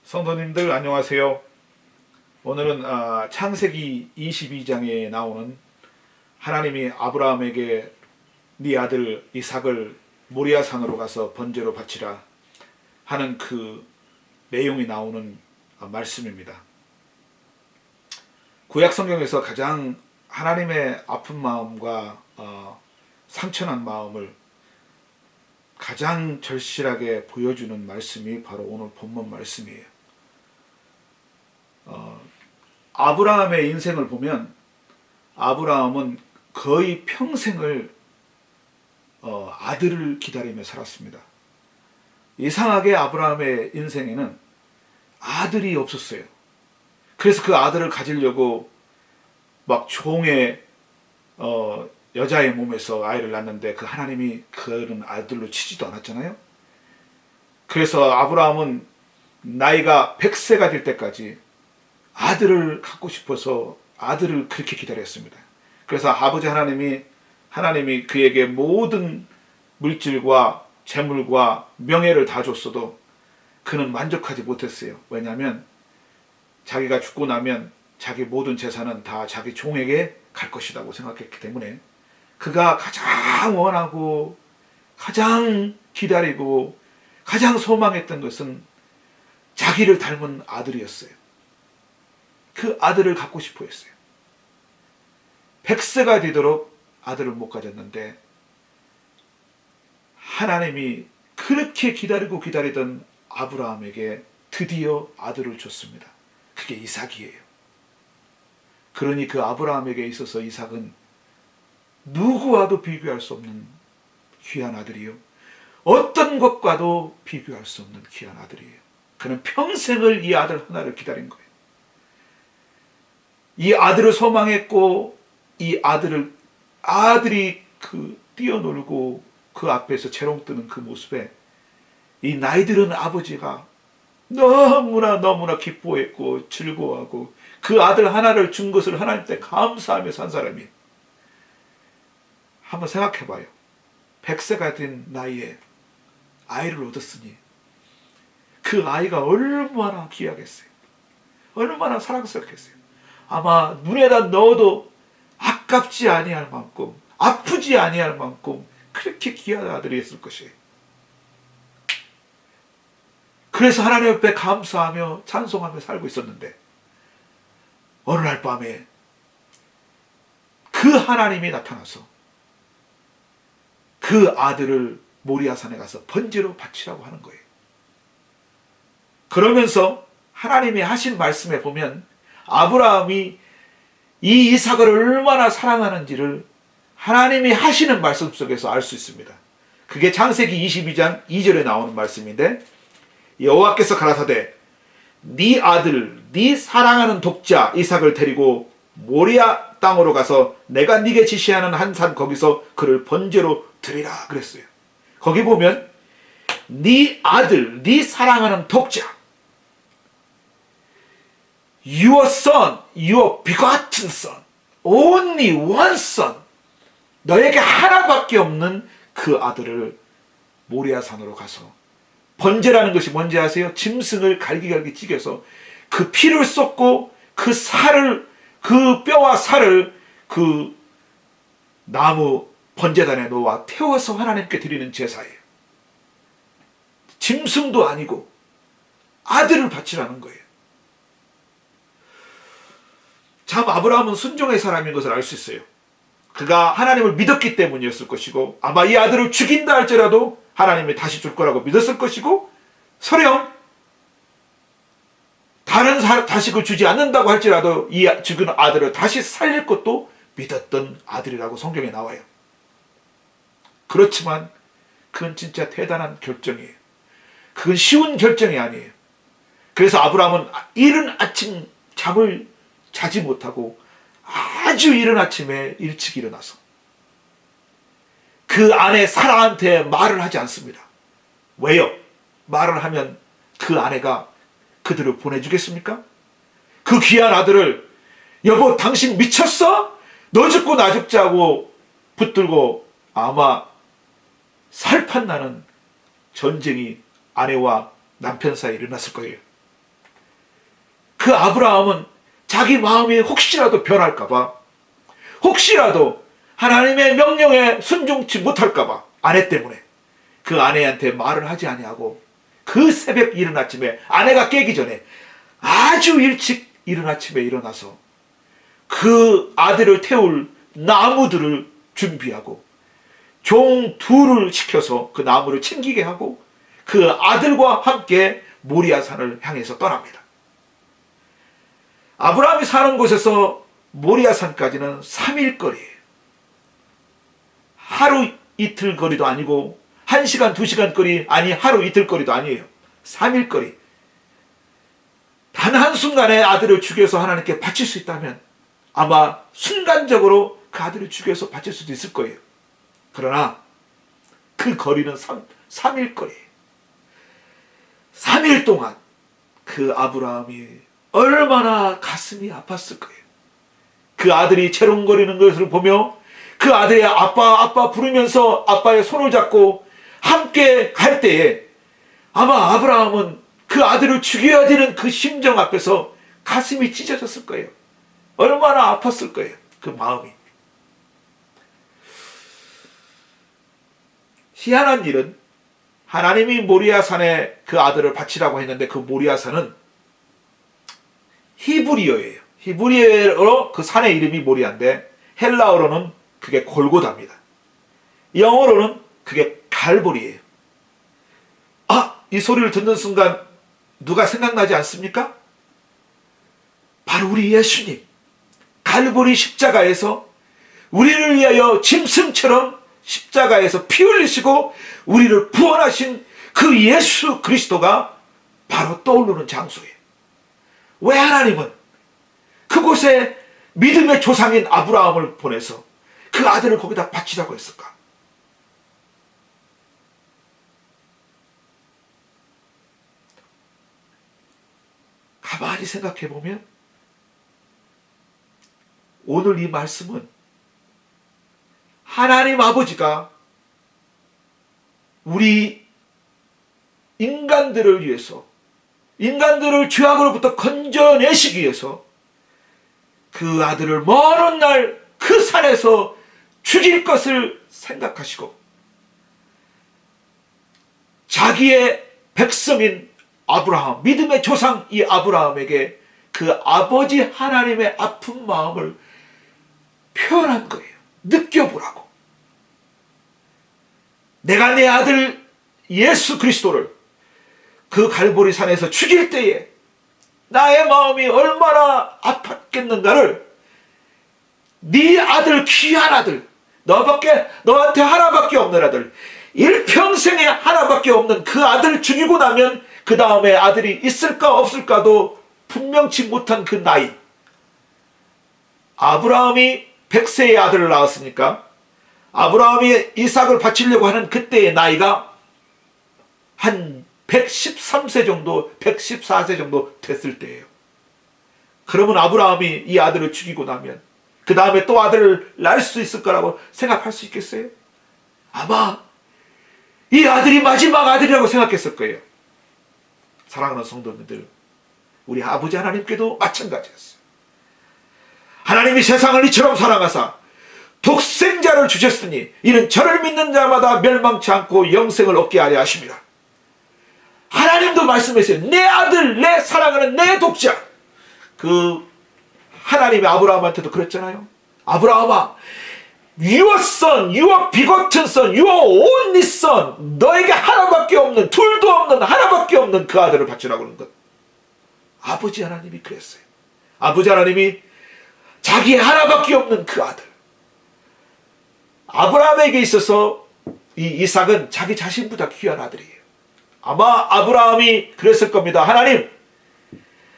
성도님들 안녕하세요. 오늘은 창세기 22장에 나오는 하나님이 아브라함에게 네 아들 이삭을 모리아산으로 가서 번제로 바치라 하는 그 내용이 나오는 말씀입니다. 구약 성경에서 가장 하나님의 아픈 마음과 상처난 마음을 가장 절실하게 보여주는 말씀이 바로 오늘 본문 말씀이에요. 아브라함의 인생을 보면 아브라함은 거의 평생을 아들을 기다리며 살았습니다. 이상하게 아브라함의 인생에는 아들이 없었어요. 그래서 그 아들을 가지려고 막 종의 여자의 몸에서 아이를 낳는데 그 하나님이 그런 아들로 치지도 않았잖아요. 그래서 아브라함은 나이가 100세가 될 때까지 아들을 갖고 싶어서 아들을 그렇게 기다렸습니다. 그래서 아버지 하나님이 그에게 모든 물질과 재물과 명예를 다 줬어도 그는 만족하지 못했어요. 왜냐하면 자기가 죽고 나면 자기 모든 재산은 다 자기 종에게 갈 것이라고 생각했기 때문에 그가 가장 원하고 가장 기다리고 가장 소망했던 것은 자기를 닮은 아들이었어요. 그 아들을 갖고 싶어 했어요. 100세가 되도록 아들을 못 가졌는데 하나님이 그렇게 기다리고 기다리던 아브라함에게 드디어 아들을 줬습니다. 그게 이삭이에요. 그러니 그 아브라함에게 있어서 이삭은 누구와도 비교할 수 없는 귀한 아들이요, 어떤 것과도 비교할 수 없는 귀한 아들이에요. 그는 평생을 이 아들 하나를 기다린 거예요. 이 아들을 소망했고 이 아들이 뛰어놀고 그 앞에서 재롱 뜨는 그 모습에 이 나이 들은 아버지가 너무나 기뻐했고 즐거워하고 그 아들 하나를 준 것을 하나님께 감사하며 산 사람이, 한번 생각해봐요. 100세가 된 나이에 아이를 얻었으니 그 아이가 얼마나 귀하겠어요. 얼마나 사랑스럽겠어요. 아마 눈에다 넣어도 아깝지 아니할 만큼, 아프지 아니할 만큼 그렇게 귀한 아들이었을 것이에요. 그래서 하나님 앞에 감사하며 찬송하며 살고 있었는데 어느 날 밤에 그 하나님이 나타나서 그 아들을 모리아산에 가서 번제로 바치라고 하는 거예요. 그러면서 하나님이 하신 말씀에 보면 아브라함이 이 이삭을 얼마나 사랑하는지를 하나님이 하시는 말씀 속에서 알 수 있습니다. 그게 창세기 22장 2절에 나오는 말씀인데, 여호와께서 가라사대 네 아들 네 사랑하는 독자 이삭을 데리고 모리아 땅으로 가서 내가 네게 지시하는 한 산 거기서 그를 번제로 드리라 그랬어요. 거기 보면 네 아들 네 사랑하는 독자, your son, your begotten son, only one son, 너에게 하나밖에 없는 그 아들을 모리아산으로 가서, 번제라는 것이 뭔지 아세요? 짐승을 갈기갈기 찢겨서 그 피를 쏟고 그 살을, 그 뼈와 살을 그 나무 번제단에 놓아 태워서 하나님께 드리는 제사예요. 짐승도 아니고 아들을 바치라는 거예요. 참 아브라함은 순종의 사람인 것을 알 수 있어요. 그가 하나님을 믿었기 때문이었을 것이고, 아마 이 아들을 죽인다 할지라도 하나님이 다시 줄 거라고 믿었을 것이고, 설령 다른 자식을 주지 않는다고 할지라도 이 죽은 아들을 다시 살릴 것도 믿었던 아들이라고 성경에 나와요. 그렇지만 그건 진짜 대단한 결정이에요. 그건 쉬운 결정이 아니에요. 그래서 아브라함은 이른 아침 잠을 자지 못하고 아주 이른 아침에 일찍 일어나서 그 아내 사라한테 말을 하지 않습니다. 왜요? 말을 하면 그 아내가 그들을 보내주겠습니까? 그 귀한 아들을, 여보 당신 미쳤어? 너 죽고 나 죽자고 붙들고 아마 살판나는 전쟁이 아내와 남편 사이에 일어났을 거예요. 그 아브라함은 자기 마음이 혹시라도 변할까봐, 혹시라도 하나님의 명령에 순종치 못할까봐 아내 때문에 그 아내한테 말을 하지 아니하고 그 새벽 이른 아침에 아내가 깨기 전에 아주 일찍 이른 아침에 일어나서 그 아들을 태울 나무들을 준비하고 종 둘을 시켜서 그 나무를 챙기게 하고 그 아들과 함께 모리아산을 향해서 떠납니다. 아브라함이 사는 곳에서 모리아산까지는 3일 거리예요. 하루 이틀 거리도 아니고 1시간 2시간 거리, 아니 하루 이틀 거리도 아니에요. 3일 거리. 단 한순간에 아들을 죽여서 하나님께 바칠 수 있다면 아마 순간적으로 그 아들을 죽여서 바칠 수도 있을 거예요. 그러나 그 거리는 3일 거리예요. 3일 동안 그 아브라함이 얼마나 가슴이 아팠을 거예요. 그 아들이 재롱거리는 것을 보며 그 아들이 아빠 아빠 부르면서 아빠의 손을 잡고 함께 갈 때에 아마 아브라함은 그 아들을 죽여야 되는 그 심정 앞에서 가슴이 찢어졌을 거예요. 얼마나 아팠을 거예요. 그 마음이. 희한한 일은 하나님이 모리아산에 그 아들을 바치라고 했는데 그 모리아산은 히브리어예요. 히브리어로 그 산의 이름이 모리아인데 헬라어로는 그게 골고다입니다. 영어로는 그게 갈보리예요. 이 소리를 듣는 순간 누가 생각나지 않습니까? 바로 우리 예수님. 갈보리 십자가에서 우리를 위하여 짐승처럼 십자가에서 피 흘리시고 우리를 구원하신 그 예수 그리스도가 바로 떠오르는 장소예요. 왜 하나님은 그곳에 믿음의 조상인 아브라함을 보내서 그 아들을 거기다 바치라고 했을까? 가만히 생각해 보면 오늘 이 말씀은 하나님 아버지가 우리 인간들을 위해서, 인간들을 죄악으로부터 건져내시기 위해서 그 아들을 먼 날 그 산에서 죽일 것을 생각하시고 자기의 백성인 아브라함, 믿음의 조상 이 아브라함에게 그 아버지 하나님의 아픈 마음을 표현한 거예요. 느껴보라고. 내가 내 아들 예수 그리스도를 그 갈보리 산에서 죽일 때에 나의 마음이 얼마나 아팠겠는가를 네 아들, 귀한 아들, 너한테 하나밖에 없는 아들, 일평생에 하나밖에 없는 그 아들 죽이고 나면 그 다음에 아들이 있을까 없을까도 분명치 못한 그 나이. 아브라함이 100세의 아들을 낳았으니까 아브라함이 이삭을 바치려고 하는 그때의 나이가 한 113세 정도, 114세 정도 됐을 때예요. 그러면 아브라함이 이 아들을 죽이고 나면 그 다음에 또 아들을 낳을 수 있을 거라고 생각할 수 있겠어요? 아마 이 아들이 마지막 아들이라고 생각했을 거예요. 사랑하는 성도님들, 우리 아버지 하나님께도 마찬가지였어요. 하나님이 세상을 이처럼 사랑하사 독생자를 주셨으니 이는 저를 믿는 자마다 멸망치 않고 영생을 얻게 하려 하심이라. 하나님도 말씀하세요. 내 아들, 내 사랑하는 내 독자. 그 하나님이 아브라함한테도 그랬잖아요. 아브라함아, your son, your begotten son, your only son, 너에게 하나밖에 없는, 둘도 없는 하나밖에 없는 그 아들을 바치라고 하는 것. 아버지 하나님이 그랬어요. 아버지 하나님이 자기의 하나밖에 없는 그 아들. 아브라함에게 있어서 이 이삭은 자기 자신보다 귀한 아들이에요. 아마 아브라함이 그랬을 겁니다. 하나님,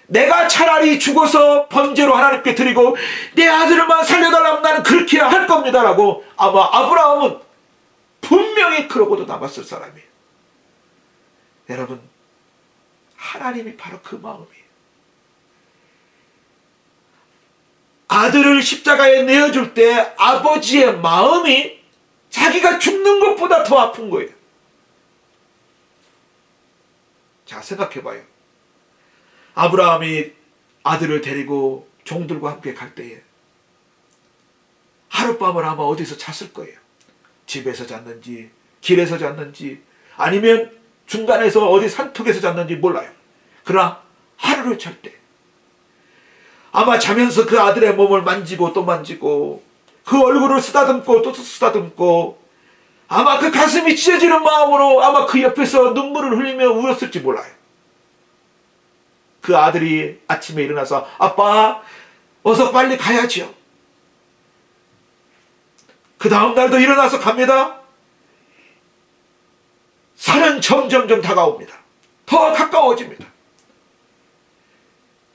내가 차라리 죽어서 번제로 하나님께 드리고 내 아들만 살려달라면 나는 그렇게 할 겁니다 라고 아마 아브라함은 분명히 그러고도 남았을 사람이에요. 여러분, 하나님이 바로 그 마음이에요. 아들을 십자가에 내어줄 때 아버지의 마음이 자기가 죽는 것보다 더 아픈 거예요. 자, 생각해봐요. 아브라함이 아들을 데리고 종들과 함께 갈 때에 하룻밤을 아마 어디서 잤을 거예요. 집에서 잤는지 길에서 잤는지 아니면 중간에서 어디 산속에서 잤는지 몰라요. 그러나 하루를 잘 때 아마 자면서 그 아들의 몸을 만지고 또 만지고 그 얼굴을 쓰다듬고 또 쓰다듬고 아마 그 가슴이 찢어지는 마음으로 아마 그 옆에서 눈물을 흘리며 울었을지 몰라요. 그 아들이 아침에 일어나서 아빠 어서 빨리 가야죠. 그 다음 날도 일어나서 갑니다. 산은 점점점 다가옵니다. 더 가까워집니다.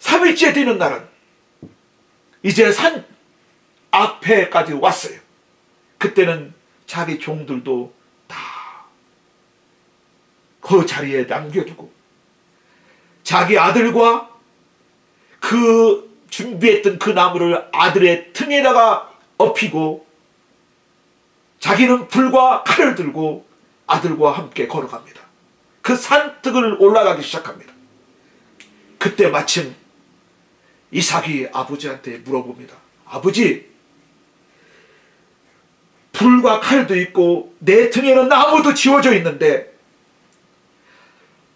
3일째 되는 날은 이제 산 앞에까지 왔어요. 그때는 자기 종들도 다 그 자리에 남겨두고 자기 아들과 그 준비했던 그 나무를 아들의 등에다가 엎이고 자기는 불과 칼을 들고 아들과 함께 걸어갑니다. 그 산등을 올라가기 시작합니다. 그때 마침 이삭이 아버지한테 물어봅니다. 아버지, 불과 칼도 있고 내 등에는 나무도 지워져 있는데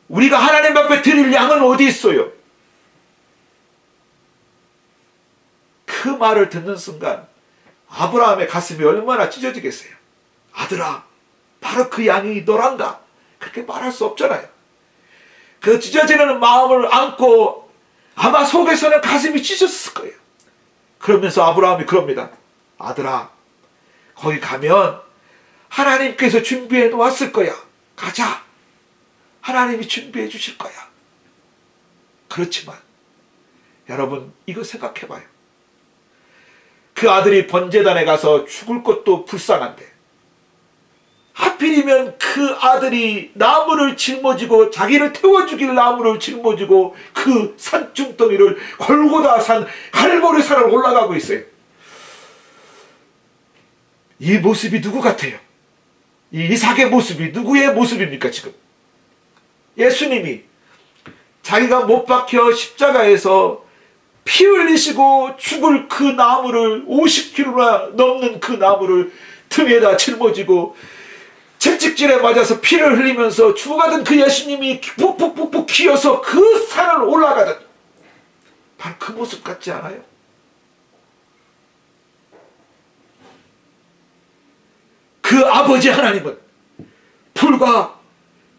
우리가 하나님 앞에 드릴 양은 어디 있어요? 그 말을 듣는 순간 아브라함의 가슴이 얼마나 찢어지겠어요. 아들아, 바로 그 양이 너란다. 그렇게 말할 수 없잖아요. 그 찢어지는 마음을 안고 아마 속에서는 가슴이 찢어졌을 거예요. 그러면서 아브라함이 그럽니다. 아들아, 거기 가면 하나님께서 준비해 놓았을 거야. 가자. 하나님이 준비해 주실 거야. 그렇지만 여러분, 이거 생각해 봐요. 그 아들이 번제단에 가서 죽을 것도 불쌍한데 하필이면 그 아들이 나무를 짊어지고 자기를 태워 죽일 나무를 짊어지고 그 산중덩이를 골고다 산 갈보리 산을 올라가고 있어요. 이 모습이 누구 같아요? 이 이삭의 모습이 누구의 모습입니까? 지금 예수님이 자기가 못 박혀 십자가에서 피 흘리시고 죽을 그 나무를 50kg나 넘는 그 나무를 등에다 짊어지고 채찍질에 맞아서 피를 흘리면서 죽어가던 그 예수님이 푹푹푹푹 기어서 그 산을 올라가던 바로 그 모습 같지 않아요? 그 아버지 하나님은 불과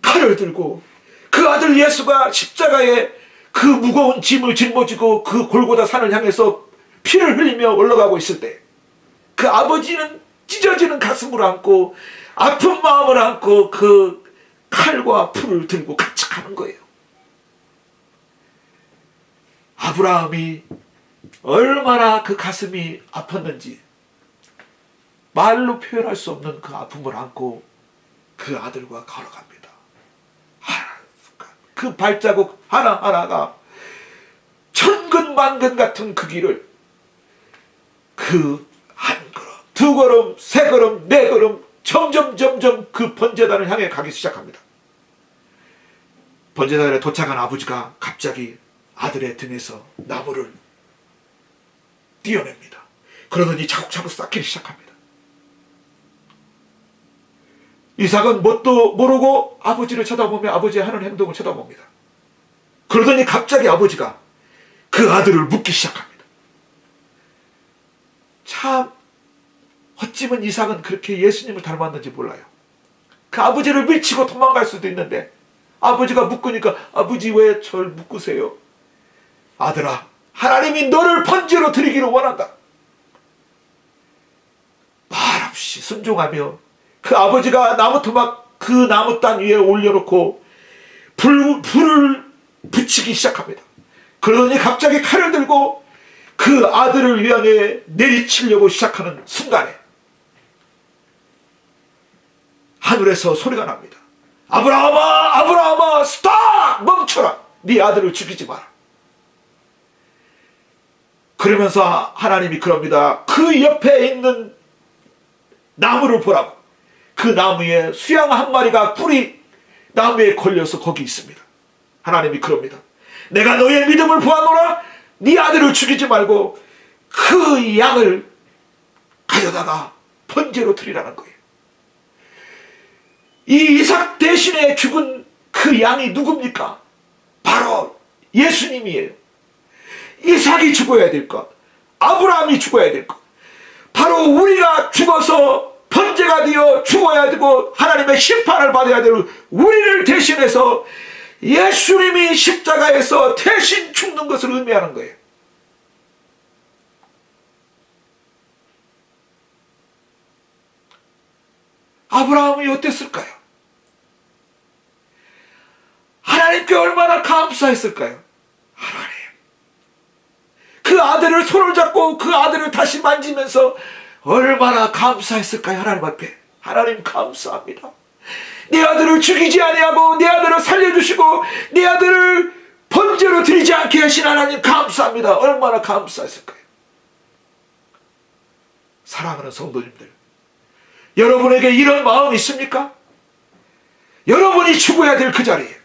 칼을 들고 그 아들 예수가 십자가에 그 무거운 짐을 짊어지고 그 골고다 산을 향해서 피를 흘리며 올라가고 있을 때 그 아버지는 찢어지는 가슴을 안고 아픈 마음을 안고 그 칼과 풀을 들고 같이 가는 거예요. 아브라함이 얼마나 그 가슴이 아팠는지 말로 표현할 수 없는 그 아픔을 안고 그 아들과 걸어갑니다. 그 발자국 하나하나가 천근만근 같은 그 길을 그 한 걸음, 두 걸음, 세 걸음, 네 걸음 점점 그 번제단을 향해 가기 시작합니다. 번제단에 도착한 아버지가 갑자기 아들의 등에서 나무를 띄어냅니다. 그러더니 차곡차곡 쌓기 시작합니다. 이삭은 뭣도 모르고 아버지를 쳐다보며 아버지의 하는 행동을 쳐다봅니다. 그러더니 갑자기 아버지가 그 아들을 묻기 시작합니다. 참 어찌면 이삭은 그렇게 예수님을 닮았는지 몰라요. 그 아버지를 밀치고 도망갈 수도 있는데 아버지가 묶으니까 아버지 왜 저를 묶으세요? 아들아, 하나님이 너를 번제로 드리기를 원한다. 말없이 순종하며 그 아버지가 나무토막 그 나무단 위에 올려놓고 불을 붙이기 시작합니다. 그러더니 갑자기 칼을 들고 그 아들을 향해 내리치려고 시작하는 순간에 하늘에서 소리가 납니다. 아브라함아, 아브라함아, 스탑! 멈춰라. 네 아들을 죽이지 마라. 그러면서 하나님이 그럽니다. 그 옆에 있는 나무를 보라고. 그 나무에 수양 한 마리가 뿔이 나무에 걸려서 거기 있습니다. 하나님이 그럽니다. 내가 너의 믿음을 보았노라. 네 아들을 죽이지 말고 그 양을 가져다가 번제로 드리라는 거예요. 이 이삭 대신에 죽은 그 양이 누굽니까? 바로 예수님이에요. 이삭이 죽어야 될 것, 아브라함이 죽어야 될 것, 바로 우리가 죽어서 번제가 되어 죽어야 되고 하나님의 심판을 받아야 될 우리를 대신해서 예수님이 십자가에서 대신 죽는 것을 의미하는 거예요. 아브라함이 어땠을까요? 하나님께 얼마나 감사했을까요? 하나님, 그 아들을 손을 잡고 그 아들을 다시 만지면서 얼마나 감사했을까요? 하나님 앞에. 하나님 감사합니다. 내 아들을 죽이지 아니하고 내 아들을 살려주시고 내 아들을 번제로 드리지 않게 하신 하나님 감사합니다. 얼마나 감사했을까요? 사랑하는 성도님들, 여러분에게 이런 마음이 있습니까? 여러분이 죽어야 될 그 자리에,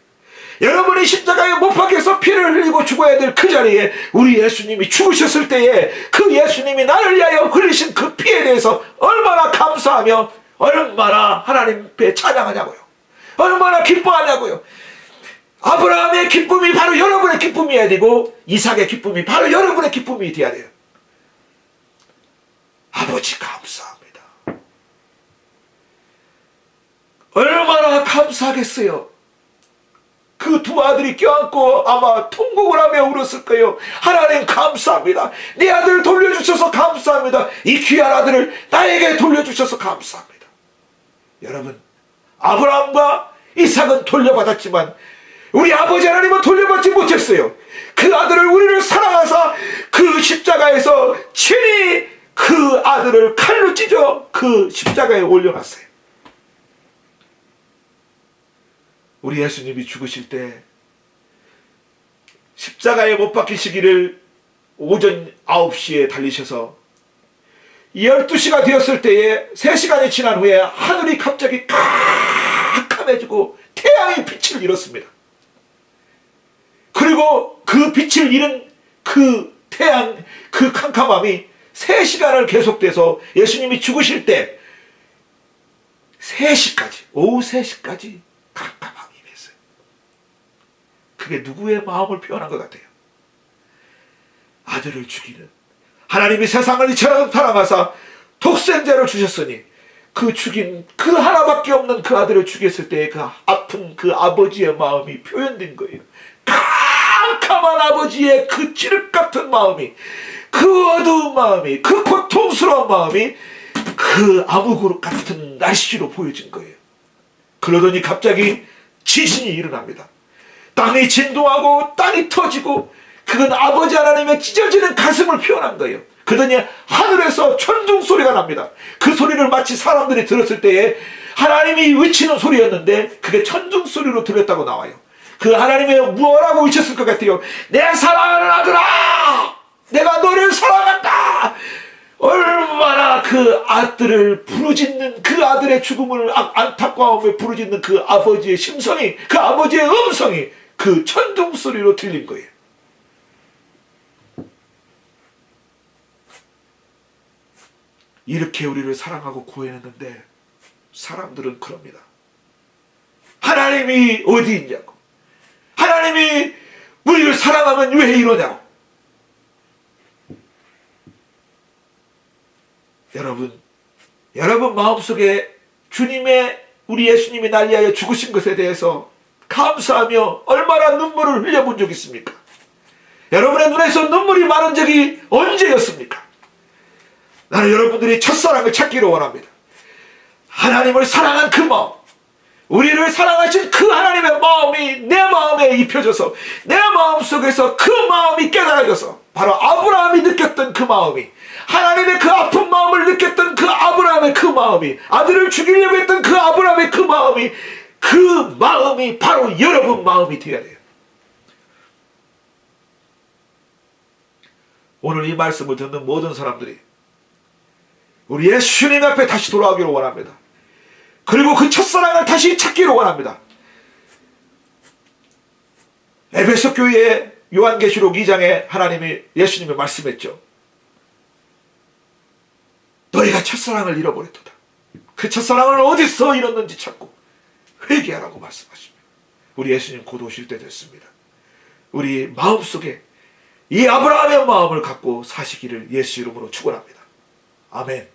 여러분이 십자가에 못 박혀서 피를 흘리고 죽어야 될 그 자리에 우리 예수님이 죽으셨을 때에 그 예수님이 나를 위하여 흘리신 그 피에 대해서 얼마나 감사하며 얼마나 하나님 앞에 찬양하냐고요. 얼마나 기뻐하냐고요. 아브라함의 기쁨이 바로 여러분의 기쁨이어야 되고 이삭의 기쁨이 바로 여러분의 기쁨이 되어야 돼요. 아버지 감사합니다. 얼마나 감사하겠어요. 그 두 아들이 껴안고 아마 통곡을 하며 울었을 거예요. 하나님 감사합니다. 내 아들을 돌려주셔서 감사합니다. 이 귀한 아들을 나에게 돌려주셔서 감사합니다. 여러분, 아브라함과 이삭은 돌려받았지만 우리 아버지 하나님은 돌려받지 못했어요. 그 아들을 우리를 사랑하사 그 십자가에서 친히 그 아들을 칼로 찢어 그 십자가에 올려놨어요. 우리 예수님이 죽으실 때 십자가에 못 박히시기를 오전 9시에 달리셔서 12시가 되었을 때에 3시간이 지난 후에 하늘이 갑자기 캄캄해지고 태양이 빛을 잃었습니다. 그리고 그 빛을 잃은 그 태양, 그 캄캄함이 3시간을 계속돼서 예수님이 죽으실 때 3시까지, 오후 3시까지 캄캄함이 임했어요. 그게 누구의 마음을 표현한 것 같아요? 아들을 죽이는, 하나님이 세상을 이처럼 사랑하사 독생자를 주셨으니 그 죽인 그 하나밖에 없는 그 아들을 죽였을 때의 그 아픈 그 아버지의 마음이 표현된 거예요. 캄캄한 아버지의 그 찌륵 같은 마음이, 그 어두운 마음이, 그 고통스러운 마음이 그 암흑 같은 날씨로 보여진 거예요. 그러더니 갑자기 지진이 일어납니다. 땅이 진동하고 땅이 터지고, 그건 아버지 하나님의 찢어지는 가슴을 표현한 거예요. 그러더니 하늘에서 천둥 소리가 납니다. 그 소리를 마치 사람들이 들었을 때에 하나님이 외치는 소리였는데 그게 천둥 소리로 들렸다고 나와요. 그 하나님이 뭐라고 외쳤을 것 같아요? 내 사랑하는 아들아, 내가 너를 사랑한다. 얼마나 그 아들을 부르짖는, 그 아들의 죽음을 안타까움에 부르짖는 그 아버지의 심성이, 그 아버지의 음성이 그 천둥 소리로 들린 거예요. 이렇게 우리를 사랑하고 구원했는데 사람들은 그럽니다. 하나님이 어디 있냐고, 하나님이 우리를 사랑하면 왜 이러냐고. 여러분 마음속에 주님의, 우리 예수님이 날 위하여 죽으신 것에 대해서 감사하며 얼마나 눈물을 흘려본 적 있습니까? 여러분의 눈에서 눈물이 마른 적이 언제였습니까? 나는 여러분들이 첫사랑을 찾기를 원합니다. 하나님을 사랑한 그 마음, 우리를 사랑하신 그 하나님의 마음이 내 마음에 입혀져서 내 마음속에서 그 마음이 깨달아져서 바로 아브라함이 느꼈던 그 마음이, 하나님의 그 아픈 마음을 느꼈던 그 아브라함의 그 마음이, 아들을 죽이려고 했던 그 아브라함의 그 마음이 바로 여러분 마음이 되어야 돼요. 오늘 이 말씀을 듣는 모든 사람들이 우리 예수님 앞에 다시 돌아오기를 원합니다. 그리고 그 첫사랑을 다시 찾기를 원합니다. 에베소 교회에 요한계시록 2장에 예수님이 말씀했죠. 너희가 첫사랑을 잃어버렸도다. 그 첫사랑을 어디서 잃었는지 찾고 회개하라고 말씀하십니다. 우리 예수님 곧 오실 때 됐습니다. 우리 마음속에 이 아브라함의 마음을 갖고 사시기를 예수 이름으로 축원합니다. 아멘.